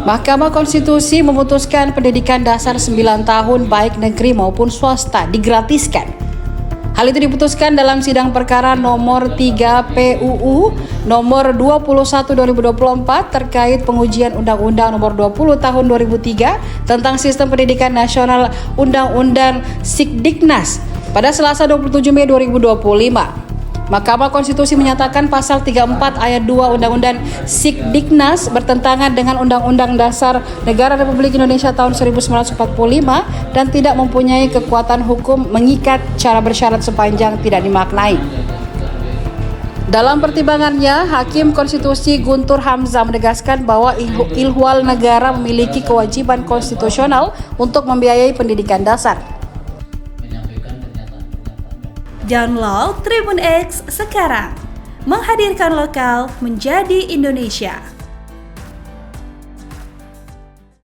Mahkamah Konstitusi memutuskan pendidikan dasar 9 tahun baik negeri maupun swasta digratiskan. Hal itu diputuskan dalam sidang perkara nomor 3 PUU nomor 21 2024 terkait pengujian Undang-Undang nomor 20 tahun 2003 tentang Sistem Pendidikan Nasional Undang-Undang Sikdiknas pada Selasa 27 Mei 2025. Mahkamah Konstitusi menyatakan pasal 34 ayat 2 Undang-Undang Sikdiknas bertentangan dengan Undang-Undang Dasar Negara Republik Indonesia tahun 1945 dan tidak mempunyai kekuatan hukum mengikat secara bersyarat sepanjang tidak dimaknai. Dalam pertimbangannya, Hakim Konstitusi Guntur Hamzah menegaskan bahwa ihwal negara memiliki kewajiban konstitusional untuk membiayai pendidikan dasar. Download Tribun X sekarang, menghadirkan lokal menjadi Indonesia.